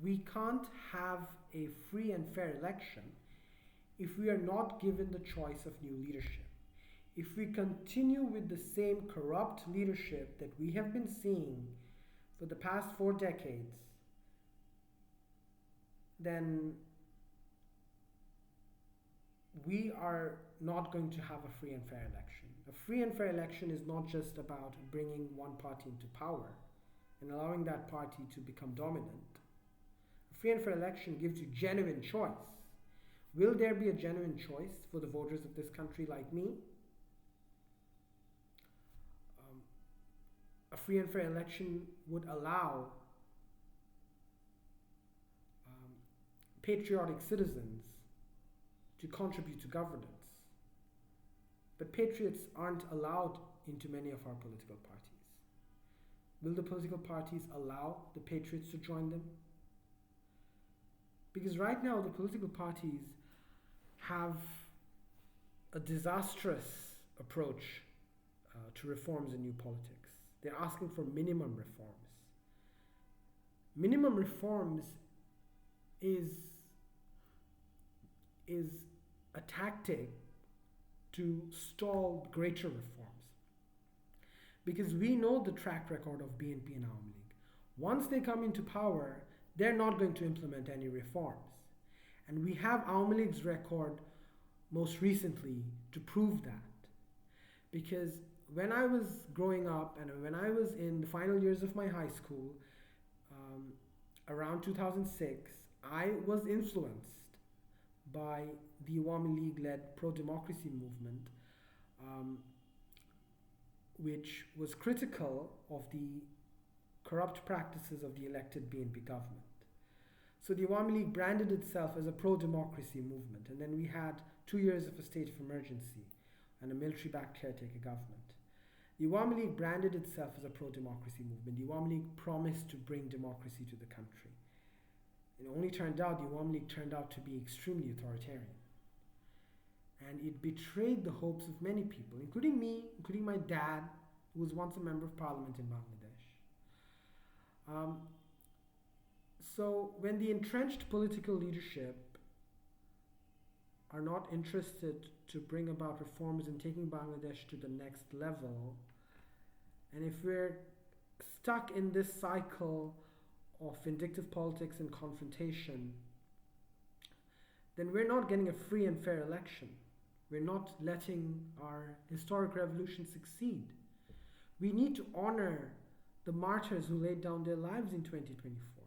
we can't have a free and fair election if we are not given the choice of new leadership. If we continue with the same corrupt leadership that we have been seeing for the past 4 decades, then we are not going to have a free and fair election. A free and fair election is not just about bringing one party into power and allowing that party to become dominant. A free and fair election gives you genuine choice. Will there be a genuine choice for the voters of this country like me? A free and fair election would allow patriotic citizens to contribute to governance. But patriots aren't allowed into many of our political parties. Will the political parties allow the patriots to join them? Because right now the political parties have a disastrous approach to reforms in new politics. They're asking for minimum reforms. Minimum reforms is a tactic to stall greater reforms. Because we know the track record of BNP and Awami League. Once they come into power, they're not going to implement any reforms. And we have Awami League's record most recently to prove that. Because when I was growing up and when I was in the final years of my high school, around 2006, I was influenced by the Awami League-led pro-democracy movement, which was critical of the corrupt practices of the elected BNP government. So the Awami League branded itself as a pro-democracy movement, and then we had 2 years of a state of emergency and a military-backed caretaker government. The Awami League branded itself as a pro-democracy movement. The Awami League promised to bring democracy to the country. It only turned out, the Awami League turned out to be extremely authoritarian. And it betrayed the hopes of many people, including me, including my dad, who was once a member of parliament in Bangladesh. So when the entrenched political leadership are not interested to bring about reforms and taking Bangladesh to the next level, and if we're stuck in this cycle of vindictive politics and confrontation, then we're not getting a free and fair election. We're not letting our historic revolution succeed. We need to honor the martyrs who laid down their lives in 2024.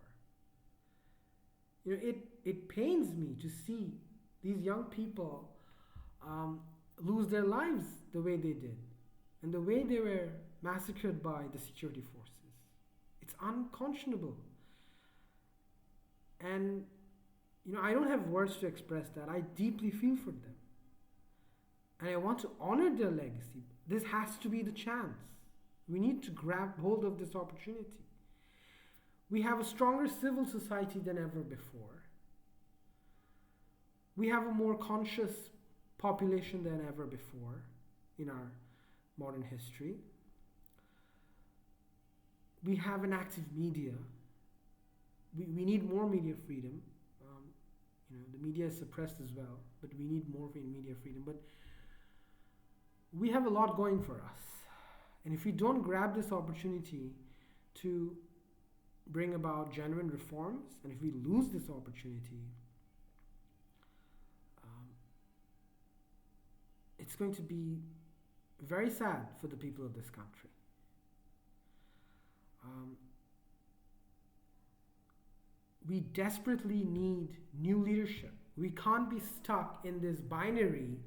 It pains me to see these young people lose their lives the way they did and the way they were massacred by the security forces. It's unconscionable. And, I don't have words to express that. I deeply feel for them. And I want to honor their legacy. This has to be the chance. We need to grab hold of this opportunity. We have a stronger civil society than ever before. We have a more conscious population than ever before in our modern history. We have an active media. We need more media freedom. The media is suppressed as well, but we need more media freedom. But we have a lot going for us. And if we don't grab this opportunity to bring about genuine reforms, and if we lose this opportunity, it's going to be very sad for the people of this country. We desperately need new leadership. We can't be stuck in this binary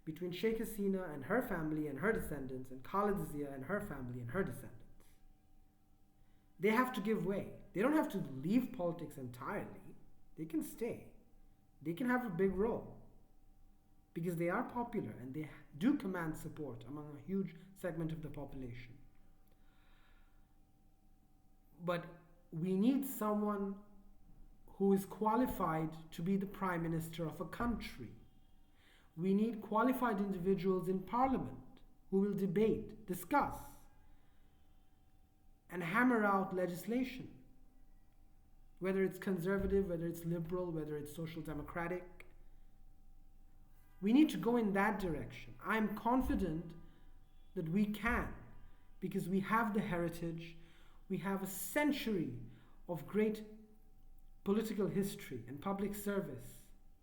between Sheikh Hasina and her family and her descendants and Khalida Zia and her family and her descendants. They have to give way. They don't have to leave politics entirely. They can stay. They can have a big role because they are popular and they do command support among a huge segment of the population. But we need someone who is qualified to be the prime minister of a country. We need qualified individuals in parliament who will debate, discuss, and hammer out legislation. whether it's conservative, whether it's liberal, whether it's social democratic. We need to go in that direction. I'm confident that we can, because we have the heritage, we have a century of great political history and public service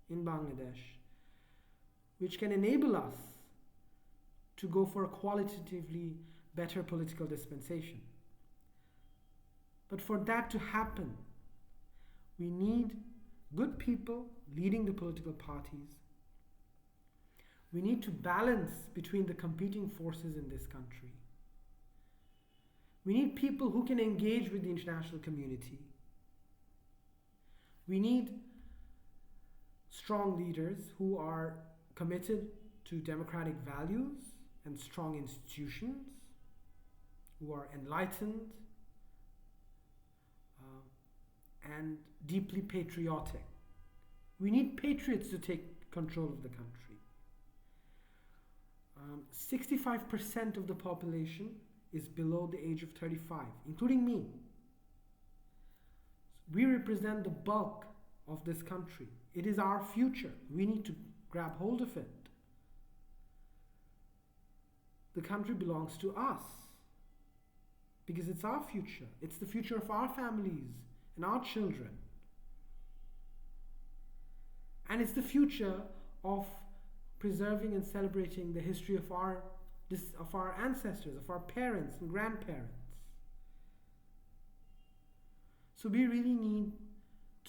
in Bangladesh, which can enable us to go for a qualitatively better political dispensation. But for that to happen, we need good people leading the political parties. We need to balance between the competing forces in this country. We need people who can engage with the international community. We need strong leaders who are committed to democratic values and strong institutions, who are enlightened and deeply patriotic. We need patriots to take control of the country. 65% of the population is below the age of 35, including me. We represent the bulk of this country. It is our future. We need to grab hold of it. The country belongs to us because it's our future. It's the future of our families and our children. And it's the future of preserving and celebrating the history of our ancestors, of our parents and grandparents. So we really need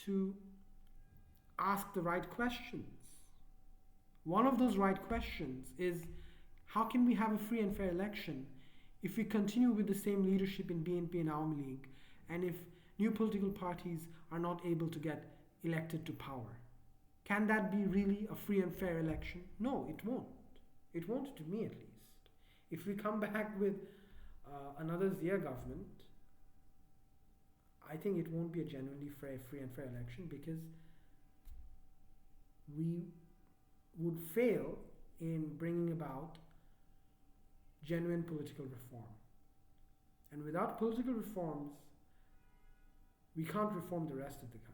to ask the right questions. One of those right questions is, how can we have a free and fair election if we continue with the same leadership in BNP and Awami League, and if new political parties are not able to get elected to power? Can that be really a free and fair election? No, it won't. It won't, to me at least. If we come back with another Zia government, I think it won't be a genuinely free and fair election, because we would fail in bringing about genuine political reform. And without political reforms, we can't reform the rest of the country.